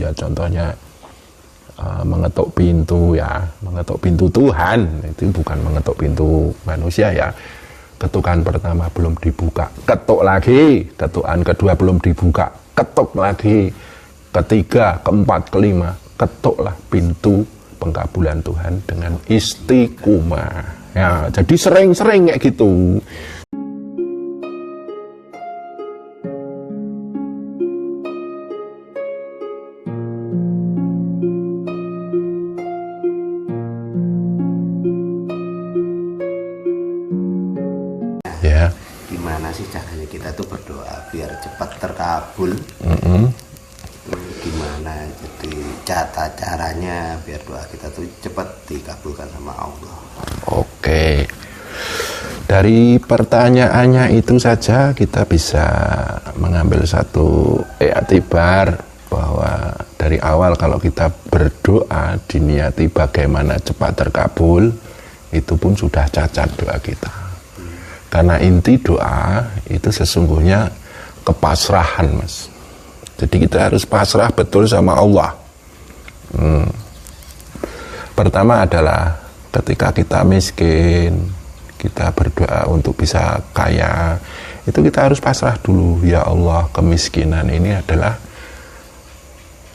ya contohnya mengetuk pintu ya, mengetuk pintu Tuhan, itu bukan mengetuk pintu manusia ya. Ketukan pertama belum dibuka, ketuk lagi, ketukan kedua belum dibuka, ketuk lagi, ketiga, keempat, kelima, ketuklah pintu pengkabulan Tuhan dengan istiqomah. Ya, jadi sering-sering kayak gitu. Ya. Gimana sih caranya kita tuh berdoa biar cepat terkabul? Gimana jadi caranya biar doa kita tuh cepat dikabulkan sama Allah? Oke, dari pertanyaannya itu saja kita bisa mengambil satu i'tibar bahwa dari awal kalau kita berdoa diniati bagaimana cepat terkabul, itu pun sudah cacat doa kita. Karena inti doa itu sesungguhnya kepasrahan, Mas. Jadi kita harus pasrah betul sama Allah. Pertama adalah ketika kita miskin, kita berdoa untuk bisa kaya, itu kita harus pasrah dulu. Ya Allah, kemiskinan ini adalah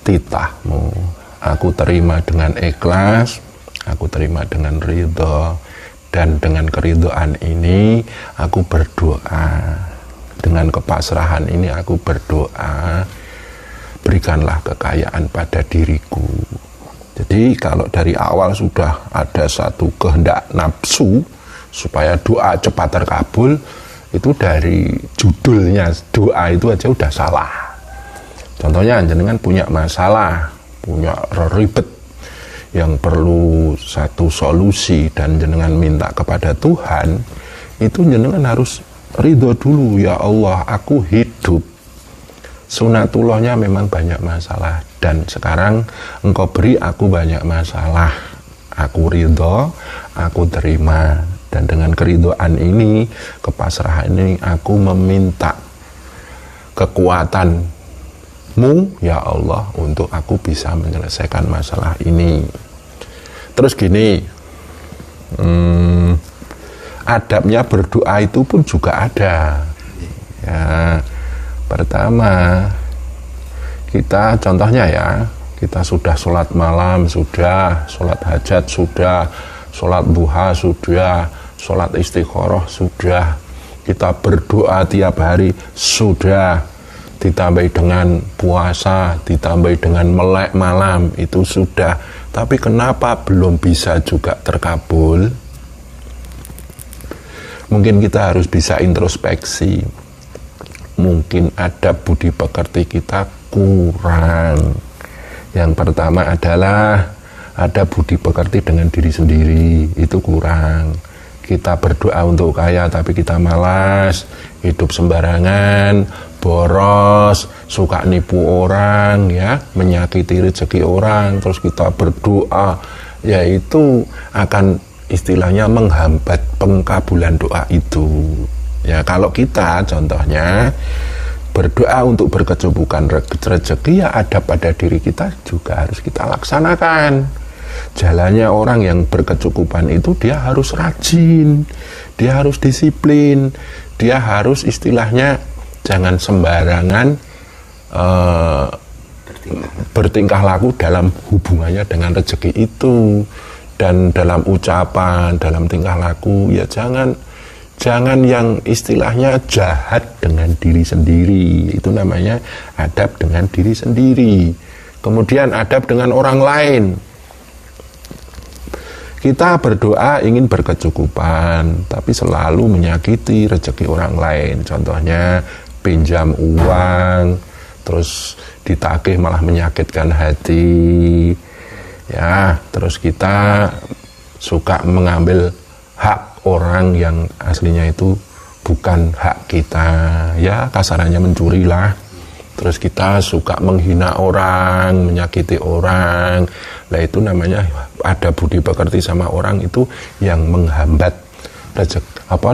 titahmu. Aku terima dengan ikhlas, aku terima dengan ridho. Dan dengan keridhaan ini aku berdoa, dengan kepasrahan ini aku berdoa, berikanlah kekayaan pada diriku. Jadi kalau dari awal sudah ada satu kehendak nafsu supaya doa cepat terkabul, itu dari judulnya doa itu aja udah salah. Contohnya jenengan punya masalah, punya ribet yang perlu satu solusi dan jenengan minta kepada Tuhan, itu jenengan harus ridho dulu. Ya Allah, aku hidup, sunatullahnya memang banyak masalah, dan sekarang engkau beri aku banyak masalah, aku ridho, aku terima, dan dengan keridhaan ini, kepasrahan ini, aku meminta kekuatan ya Allah untuk aku bisa menyelesaikan masalah ini. Terus gini, adabnya berdoa itu pun juga ada ya. Pertama, kita contohnya ya, kita sudah sholat malam, sudah sholat hajat, sudah sholat duha, sudah sholat istikharah, sudah kita berdoa tiap hari, sudah ditambah dengan puasa, ditambah dengan melek malam, itu sudah. Tapi kenapa belum bisa juga terkabul? Mungkin kita harus bisa introspeksi. Mungkin ada budi pekerti kita kurang. Yang pertama adalah ada budi pekerti dengan diri sendiri, itu kurang. Kita berdoa untuk kaya tapi kita malas, hidup sembarangan, boros, suka nipu orang ya, menyakiti rezeki orang, terus kita berdoa, yaitu akan istilahnya menghambat pengkabulan doa itu. Ya, kalau kita contohnya berdoa untuk berkecukupan rezeki, ya ada pada diri kita juga harus kita laksanakan. Jalannya orang yang berkecukupan itu dia harus rajin, dia harus disiplin, dia harus istilahnya jangan sembarangan bertingkah laku dalam hubungannya dengan rezeki itu, dan dalam ucapan, dalam tingkah laku ya jangan yang istilahnya jahat dengan diri sendiri. Itu namanya adab dengan diri sendiri. Kemudian adab dengan orang lain. Kita berdoa ingin berkecukupan, tapi selalu menyakiti rezeki orang lain. Contohnya pinjam uang, terus ditagih malah menyakitkan hati. Ya, terus kita suka mengambil hak orang yang aslinya itu bukan hak kita. Ya, kasarannya mencuri lah. Terus kita suka menghina orang, menyakiti orang. Nah, itu namanya ada budi pekerti sama orang itu yang menghambat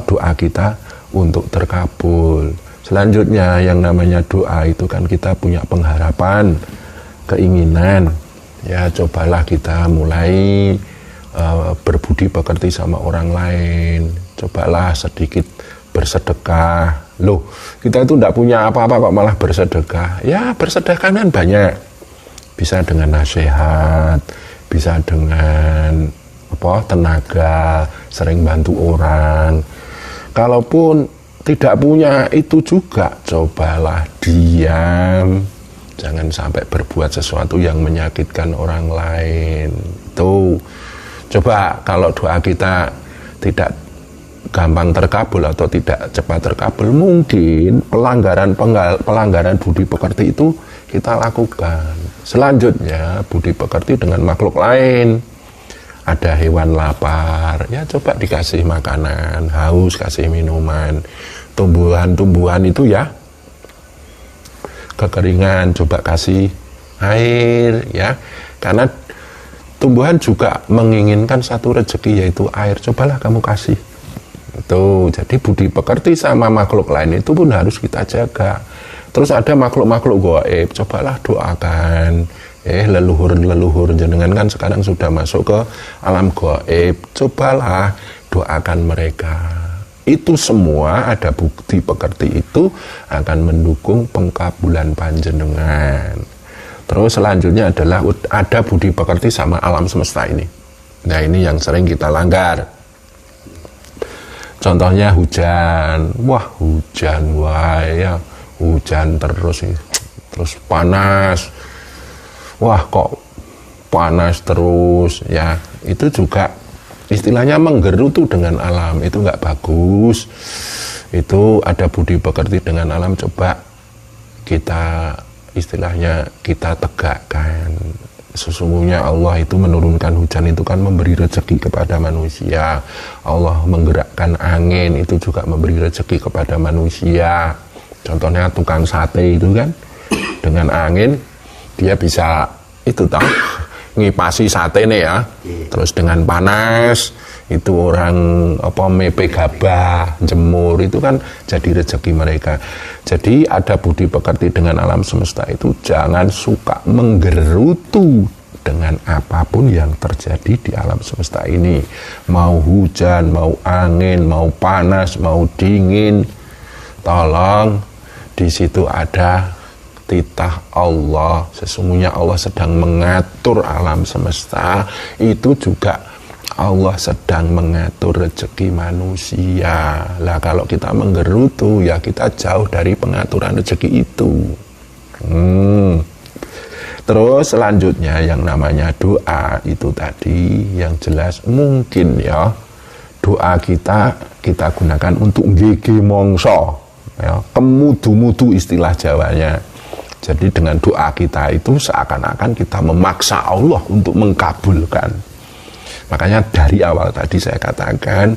doa kita untuk terkabul. Selanjutnya yang namanya doa itu kan kita punya pengharapan keinginan, ya cobalah kita mulai berbudi pekerti sama orang lain. Cobalah sedikit bersedekah. Loh, kita itu tidak punya apa-apa kok malah bersedekah. Ya, bersedekah kan banyak. Bisa dengan nasihat, bisa dengan tenaga, sering bantu orang. Kalaupun tidak punya itu juga, cobalah diam. Jangan sampai berbuat sesuatu yang menyakitkan orang lain. Tuh, coba kalau doa kita tidak gampang terkabul atau tidak cepat terkabul, mungkin pelanggaran budi pekerti itu kita lakukan. Selanjutnya, budi pekerti dengan makhluk lain. Ada hewan lapar, ya coba dikasih makanan, haus kasih minuman. Tumbuhan-tumbuhan itu ya kekeringan, coba kasih air, ya. Karena tumbuhan juga menginginkan satu rezeki, yaitu air. Cobalah kamu kasih. Itu, jadi budi pekerti sama makhluk lain itu pun harus kita jaga. Terus ada makhluk-makhluk gaib, cobalah doakan. Leluhur jenengan kan sekarang sudah masuk ke alam gaib, cobalah doakan mereka. Itu semua ada bukti pekerti itu akan mendukung pengkabulan panjenengan. Terus selanjutnya adalah ada budi pekerti sama alam semesta ini. Nah, ini yang sering kita langgar. Contohnya hujan. Wah, hujan ya. Hujan terus panas. Wah, kok panas terus ya. Itu juga istilahnya menggerutu dengan alam, itu nggak bagus. Itu ada budi pekerti dengan alam, coba kita istilahnya kita tegakkan. Sesungguhnya Allah itu menurunkan hujan itu kan memberi rezeki kepada manusia. Allah menggerakkan angin itu juga memberi rezeki kepada manusia. Contohnya tukang sate itu kan dengan angin dia bisa itu tahu ngipasi sate nih ya. Terus dengan panas itu orang mepe gabah, jemur, itu kan jadi rezeki mereka. Jadi ada budi pekerti dengan alam semesta itu, jangan suka menggerutu dengan apapun yang terjadi di alam semesta ini. Mau hujan, mau angin, mau panas, mau dingin, tolong di situ ada titah Allah. Sesungguhnya Allah sedang mengatur alam semesta. Itu juga Allah sedang mengatur rezeki manusia. Lah kalau kita menggerutu, ya kita jauh dari pengaturan rezeki itu. Terus selanjutnya yang namanya doa itu tadi, yang jelas mungkin ya doa kita gunakan untuk gigi mongso, ya, kemudu-mudu istilah Jawanya. Jadi dengan doa kita itu seakan-akan kita memaksa Allah untuk mengkabulkan. Makanya dari awal tadi saya katakan,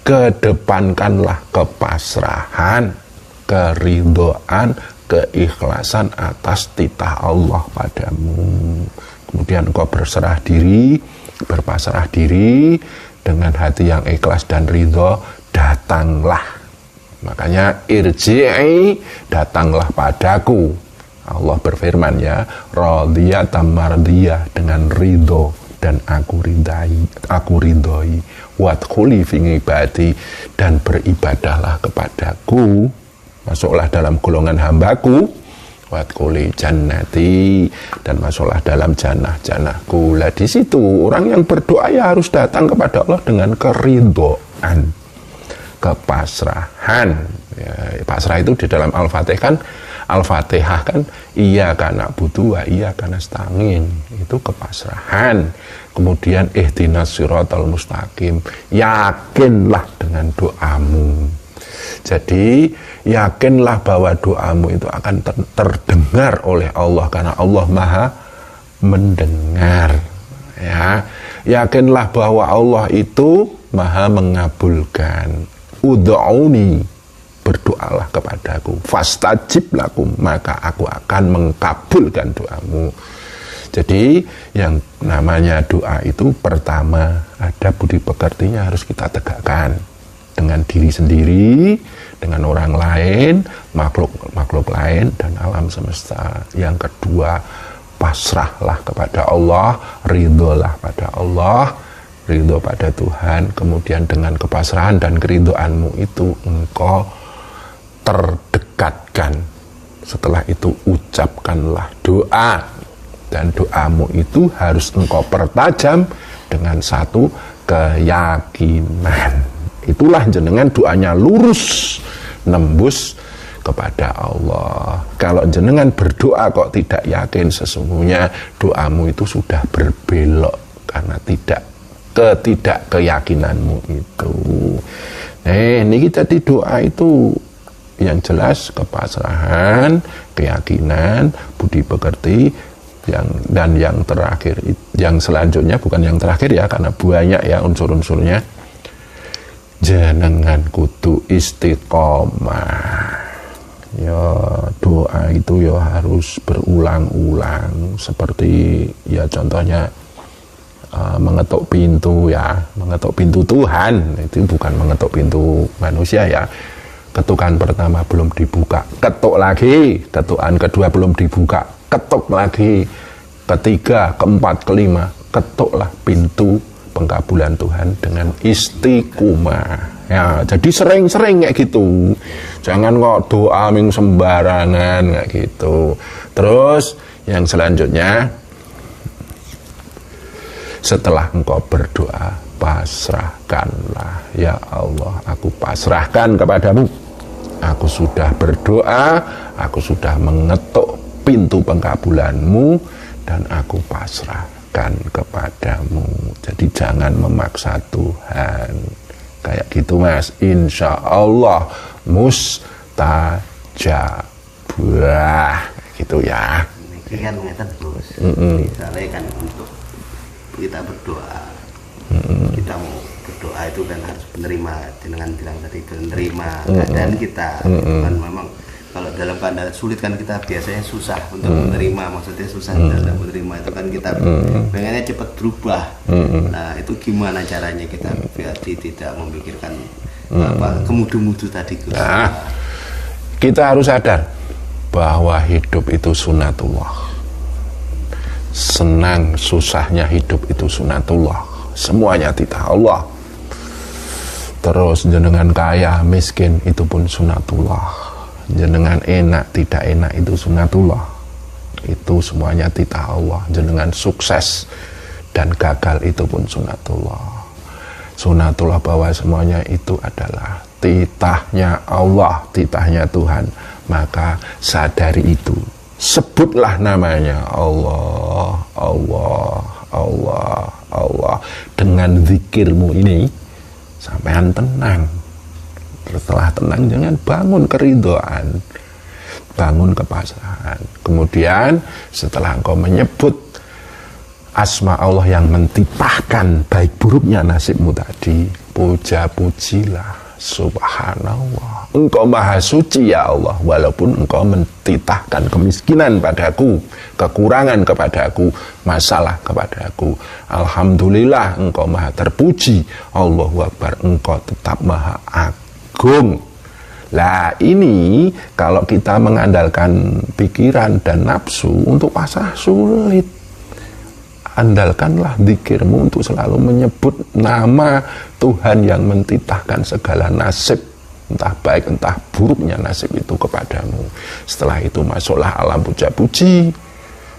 kedepankanlah kepasrahan, keridhaan, keikhlasan atas titah Allah padamu. Kemudian engkau berserah diri, berpasrah diri dengan hati yang ikhlas dan ridho, datanglah. Makanya irji'i, datanglah padaku. Allah berfirman ya, radiyatan mardiyah, dengan ridho dan aku ridhoi, wadkhuli fi ibadi, dan beribadahlah kepadaku, masuklah dalam golongan hambaku, wadkhuli jannati, dan masuklah dalam jannahku. Lah di situ orang yang berdoa ya harus datang kepada Allah dengan keridhaan, kepasrahan. Ya, pasrah itu di dalam Al-Fatihah kan iya karena butuh, iya karena nasta'in, itu kepasrahan. Kemudian ihdinas siratal mustaqim, yakinlah dengan doamu. Jadi yakinlah bahwa doamu itu akan terdengar oleh Allah, karena Allah Maha mendengar. Ya, yakinlah bahwa Allah itu Maha mengabulkan. Ud'uni, berdoalah kepadaku, fastajib lakum, maka aku akan mengkabulkan doamu. Jadi yang namanya doa itu pertama ada budi pekertinya harus kita tegakkan dengan diri sendiri, dengan orang lain, makhluk lain, dan alam semesta. Yang kedua, pasrahlah kepada Allah, ridholah pada Allah, ridho pada Tuhan. Kemudian dengan kepasrahan dan keridhoanmu itu engkau terdekatkan. Setelah itu ucapkanlah doa, dan doamu itu harus engkau pertajam dengan satu keyakinan. Itulah jenengan doanya lurus nembus kepada Allah. Kalau jenengan berdoa kok tidak yakin, sesungguhnya doamu itu sudah berbelok karena ketidakkeyakinanmu itu. Ini kita di doa itu yang jelas kepasrahan, keyakinan, budi pekerti, dan yang terakhir, yang selanjutnya bukan yang terakhir ya, karena banyak ya unsur-unsurnya. Jenengan kudu istiqomah. Ya doa itu ya harus berulang-ulang, seperti ya contohnya mengetuk pintu ya, mengetuk pintu Tuhan, itu bukan mengetuk pintu manusia ya. Ketukan pertama belum dibuka, ketuk lagi. Ketukan kedua belum dibuka, ketuk lagi. Ketiga, keempat, kelima, ketuklah pintu pengkabulan Tuhan dengan istiqomah. Ya, jadi sering-sering kayak gitu. Jangan kok doa ming sembarangan kayak gitu. Terus yang selanjutnya, setelah engkau berdoa, pasrahkanlah. Ya Allah, aku pasrahkan kepadamu. Aku sudah berdoa, aku sudah mengetuk pintu pengkabulanmu, dan aku pasrahkan kepadamu. Jadi jangan memaksa Tuhan. Kayak gitu mas, insya Allah mustajabah. Gitu ya. Demikian ngeten Bos. Misalnya kan untuk kita berdoa, kita mau berdoa itu kan harus menerima, dengan bilang tadi menerima keadaan kita. Kan memang kalau dalam keadaan sulit kan kita biasanya susah untuk menerima, maksudnya susah dalam menerima itu kan kita pengennya cepat berubah. Nah itu gimana caranya kita biar tidak memikirkan kemudu-mudu tadi Gus? Nah, kita harus sadar bahwa hidup itu sunatullah. Senang susahnya hidup itu sunatullah, semuanya titah Allah. Terus jenengan kaya miskin itu pun sunatullah, jenengan enak tidak enak itu sunatullah, itu semuanya titah Allah. Jenengan sukses dan gagal itu pun sunatullah. Sunatullah bahwa semuanya itu adalah titahnya Allah, titahnya Tuhan. Maka sadari itu, sebutlah namanya Allah, Allah, Allah, Allah. Dengan zikirmu ini sampean tenang. Setelah tenang jangan bangun keridhaan, bangun kepasrahan. Kemudian setelah engkau menyebut asma Allah yang mentitahkan baik buruknya nasibmu tadi, puja-pujilah, subhanallah, engkau maha suci ya Allah, walaupun engkau mentitahkan kemiskinan padaku, kekurangan kepadaku, masalah kepadaku. Alhamdulillah engkau maha terpuji, Allahu Akbar, engkau tetap maha agung. Lah ini kalau kita mengandalkan pikiran dan nafsu untuk pasrah sulit. Andalkanlah zikirmu untuk selalu menyebut nama Tuhan yang mentitahkan segala nasib, entah baik entah buruknya nasib itu kepadamu. Setelah itu masuklah alam puja-puji,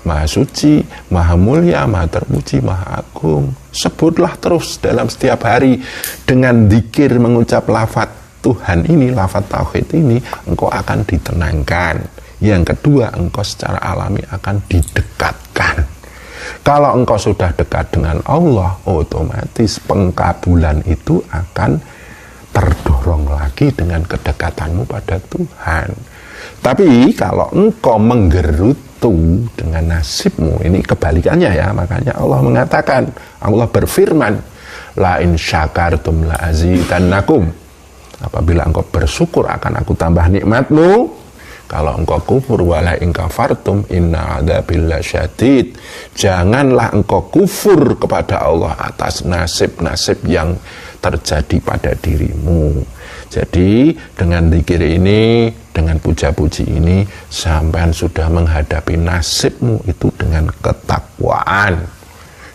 maha suci, maha mulia, maha terpuji, maha agung. Sebutlah terus dalam setiap hari dengan zikir mengucap lafaz Tuhan ini, lafaz tauhid ini, engkau akan ditenangkan. Yang kedua, engkau secara alami akan didekatkan. Kalau engkau sudah dekat dengan Allah, otomatis pengkabulan itu akan terdorong lagi dengan kedekatanmu pada Tuhan. Tapi kalau engkau menggerutu dengan nasibmu, ini kebalikannya ya, makanya Allah mengatakan, Allah berfirman, la in syakartum la azidannakum. Apabila engkau bersyukur akan aku tambah nikmatmu. Kalau engkau kufur wala in kafartum inna adzabillahi syadid. Janganlah engkau kufur kepada Allah atas nasib-nasib yang terjadi pada dirimu. Jadi dengan zikir ini, dengan puja-puji ini, sampean sudah menghadapi nasibmu itu dengan ketakwaan.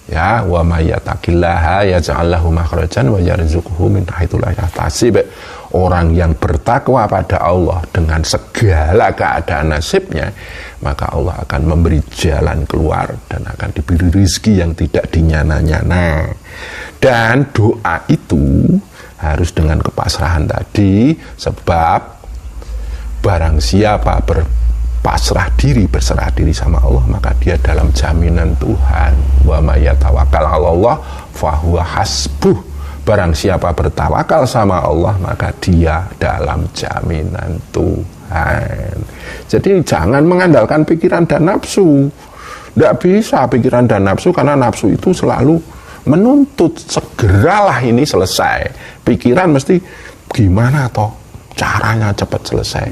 Ya, wa may yattaqillaha yaj'al lahu makhrajan wa yarzuqhu min haitsu la yahtasib. Orang yang bertakwa pada Allah dengan segala keadaan nasibnya, maka Allah akan memberi jalan keluar dan akan diberi rezeki yang tidak dinyana-nyana. Dan doa itu harus dengan kepasrahan tadi, sebab barang siapa berserah diri sama Allah, maka dia dalam jaminan Tuhan. Wa may yatawakkal 'alallah fahuwa hasbuh. Barang siapa bertawakal sama Allah, maka dia dalam jaminan Tuhan. Jadi jangan mengandalkan pikiran dan nafsu. Tidak bisa pikiran dan nafsu, karena nafsu itu selalu menuntut segeralah ini selesai. Pikiran mesti gimana toh caranya cepat selesai.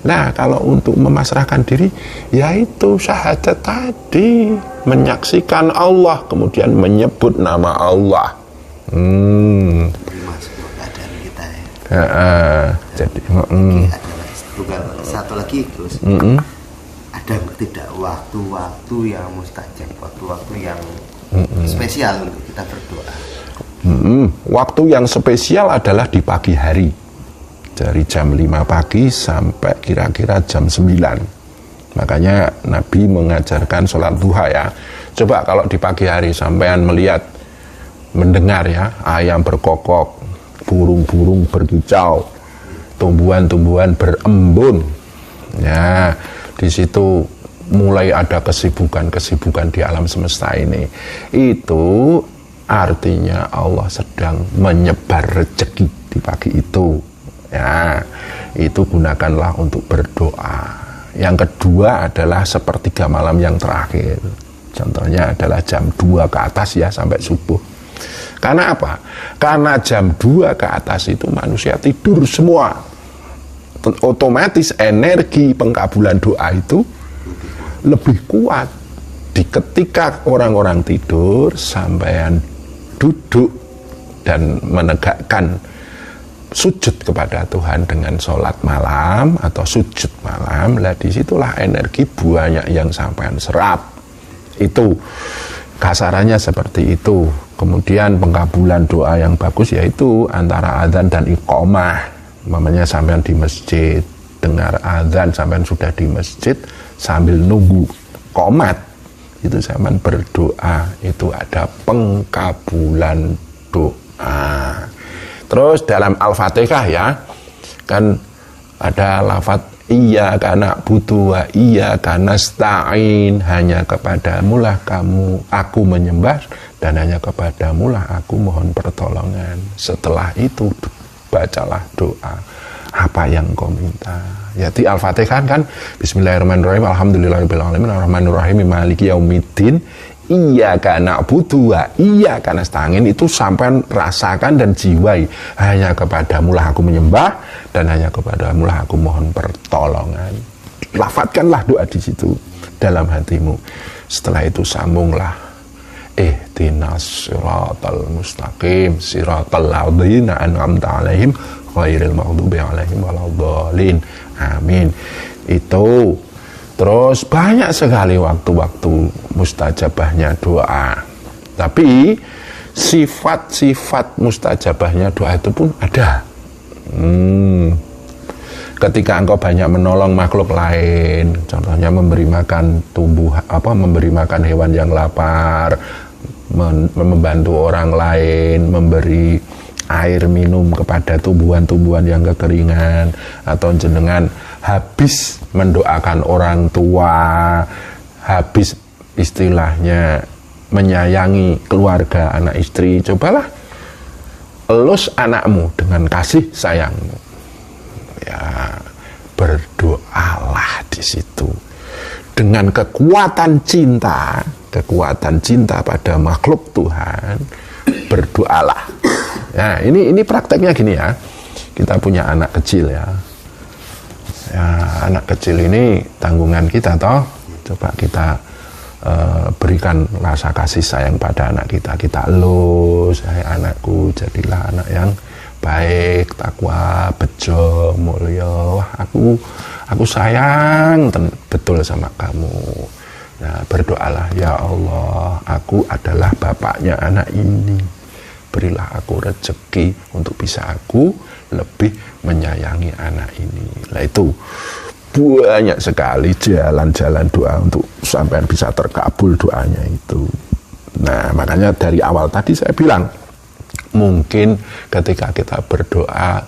Nah, kalau untuk memasrahkan diri, yaitu syahadat tadi, menyaksikan Allah, kemudian menyebut nama Allah. Terima semua keadaan kita ya. Jadi ada satu lagi terus. Ada tidak waktu-waktu yang mustajab, waktu-waktu yang spesial untuk kita berdoa? Waktu yang spesial adalah di pagi hari, dari jam 5 pagi sampai kira-kira jam 9. Makanya Nabi mengajarkan sholat duha ya. Coba kalau di pagi hari sampean mendengar ya, ayam berkokok, burung-burung berkicau, tumbuhan-tumbuhan berembun. Ya, di situ mulai ada kesibukan-kesibukan di alam semesta ini. Itu artinya Allah sedang menyebar rezeki di pagi itu. Ya, itu gunakanlah untuk berdoa. Yang kedua adalah sepertiga malam yang terakhir. Contohnya adalah jam 2 ke atas ya, sampai subuh. Karena apa? Karena jam 2 ke atas itu manusia tidur semua. Otomatis energi pengkabulan doa itu lebih kuat. Ketika orang-orang tidur, sampean duduk dan menegakkan sujud kepada Tuhan dengan sholat malam atau sujud malam, lah disitulah energi banyak yang sampean serap. Itu kasarannya seperti itu. Kemudian pengkabulan doa yang bagus yaitu antara adzan dan iqamah. Mamanya sampean di masjid, dengar adzan, sampean sudah di masjid, sambil nunggu qomat, itu sampean berdoa, itu ada pengkabulan doa. Terus dalam Al-Fatihah ya, kan ada lafaz iyyaka na'budu wa iyyaka nasta'in, hanya kepadamulah aku menyembah dan hanya kepadamulah aku mohon pertolongan. Setelah itu bacalah doa apa yang kau minta. Ya di Al-Fatihah kan Bismillahirrahmanirrahim, alhamdulillahirabbil alamin, arrahmanirrahim, maliki yaumiddin, iyyaka na'budu wa iyyaka nasta'in. Itu sampai rasakan dan jiwai, hanya kepadamulah aku menyembah dan hanya kepadamulah aku mohon pertolongan. Lafadzkanlah doa di situ dalam hatimu. Setelah itu sambunglah ihdinas siratal mustaqim siratal ladzina an'amta 'alaihim ghairil maghdubi 'alaihim waladdallin. Amin. Itu terus banyak sekali waktu-waktu mustajabahnya doa. Tapi sifat-sifat mustajabahnya doa itu pun ada. Ketika engkau banyak menolong makhluk lain, contohnya memberi makan memberi makan hewan yang lapar, membantu orang lain, memberi air minum kepada tumbuhan-tumbuhan yang kekeringan, atau jenengan habis mendoakan orang tua, habis istilahnya menyayangi keluarga, anak istri, cobalah elus anakmu dengan kasih sayangmu. Ya, berdoalah di situ dengan kekuatan cinta pada makhluk Tuhan. Berdoalah. Ya, ini prakteknya gini ya. Kita punya anak kecil ya. Ya, anak kecil ini tanggungan kita toh. Coba kita berikan rasa kasih sayang pada anak kita. Kita elus, hai anakku, jadilah anak yang baik, takwa, bejo, mulya. Wah, aku sayang betul sama kamu. Nah, berdoalah, ya Allah, aku adalah bapaknya anak ini. Berilah aku rezeki untuk bisa aku lebih menyayangi anak ini. Nah, itu banyak sekali jalan-jalan doa untuk sampai bisa terkabul doanya itu. Nah, makanya dari awal tadi saya bilang, mungkin ketika kita berdoa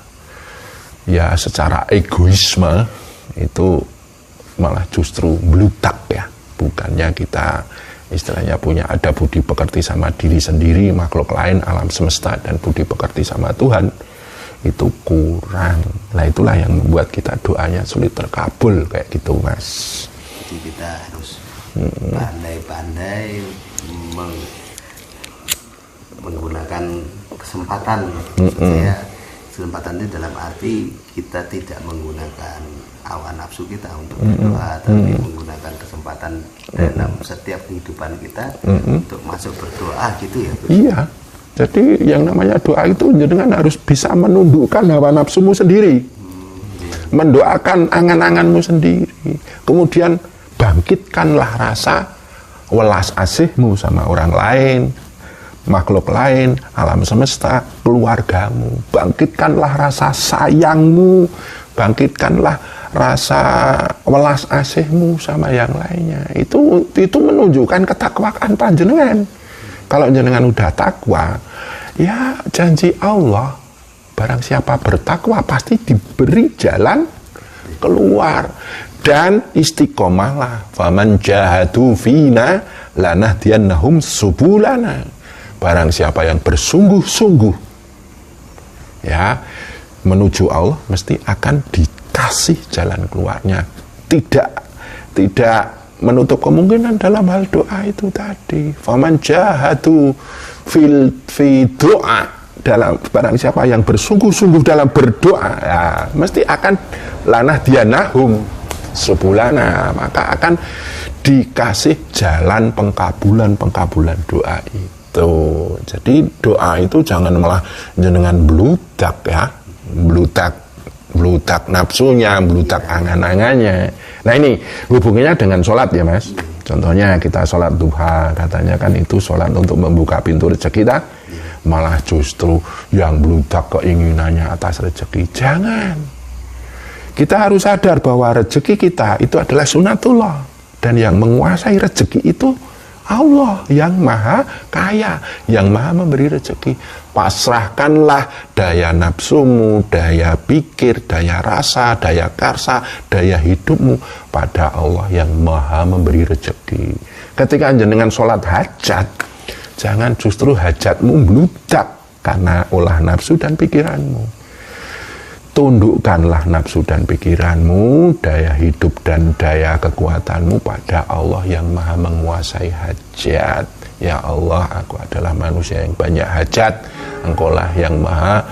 ya secara egoisme itu malah justru melutak ya, bukannya kita istilahnya punya ada budi pekerti sama diri sendiri, makhluk lain, alam semesta, dan budi pekerti sama Tuhan, itu kurang. Nah, itulah yang membuat kita doanya sulit terkabul kayak gitu, Mas. Jadi kita harus pandai-pandai menggunakan kesempatan. Maksudnya kesempatan itu dalam arti kita tidak menggunakan hawa nafsu kita untuk berdoa, tapi menggunakan kesempatan dalam setiap kehidupan kita untuk masuk berdoa gitu ya. Iya. Jadi yang namanya doa itu jenengan harus bisa menundukkan hawa nafsumu sendiri, mendoakan angan-anganmu sendiri, kemudian bangkitkanlah rasa welas asihmu sama orang lain, makhluk lain, alam semesta, keluargamu. Bangkitkanlah rasa sayangmu, bangkitkanlah rasa welas asihmu sama yang lainnya. Itu menunjukkan ketakwaan panjenengan. Kalau jenengan udah takwa, ya janji Allah, barang siapa bertakwa pasti diberi jalan keluar. Dan istiqomahlah, faman jahadu fina lanahdiyannahum subulana. Barang siapa yang bersungguh-sungguh ya menuju Allah, mesti akan dikasih jalan keluarnya. Tidak menutup kemungkinan dalam hal doa itu tadi. Faman jahadu fi doa, dalam barang siapa yang bersungguh-sungguh dalam berdoa, ya mesti akan lanahdiyannahum subulana, maka akan dikasih jalan pengkabulan doa itu. Jadi doa itu jangan malah jenengan bludak ya, bludak nafsunya, bludak angan-angannya. Nah, ini hubungannya dengan sholat ya, Mas. Contohnya kita sholat duha, katanya kan itu sholat untuk membuka pintu rezeki kita, malah justru yang bludak keinginannya atas rezeki. Jangan. Kita harus sadar bahwa rezeki kita itu adalah sunatullah, dan yang menguasai rezeki itu Allah yang maha kaya, yang maha memberi rezeki. Pasrahkanlah daya nafsumu, daya pikir, daya rasa, daya karsa, daya hidupmu pada Allah yang maha memberi rezeki. Ketika jenengan sholat hajat, jangan justru hajatmu meludak karena ulah nafsu dan pikiranmu. Tundukkanlah nafsu dan pikiranmu, daya hidup dan daya kekuatanmu pada Allah yang maha menguasai hajat. Ya Allah, aku adalah manusia yang banyak hajat, Engkaulah yang maha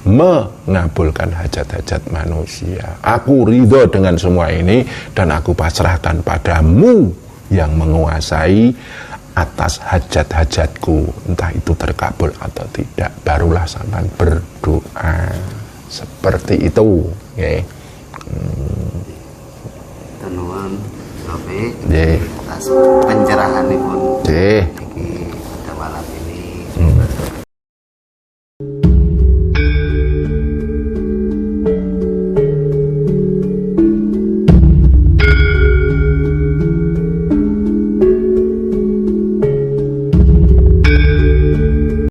mengabulkan hajat-hajat manusia. Aku ridho dengan semua ini dan aku pasrahkan padamu yang menguasai atas hajat-hajatku, entah itu terkabul atau tidak. Barulah sampai berdoa seperti itu, ya. Nuwun Sofi atas pencerahan pun.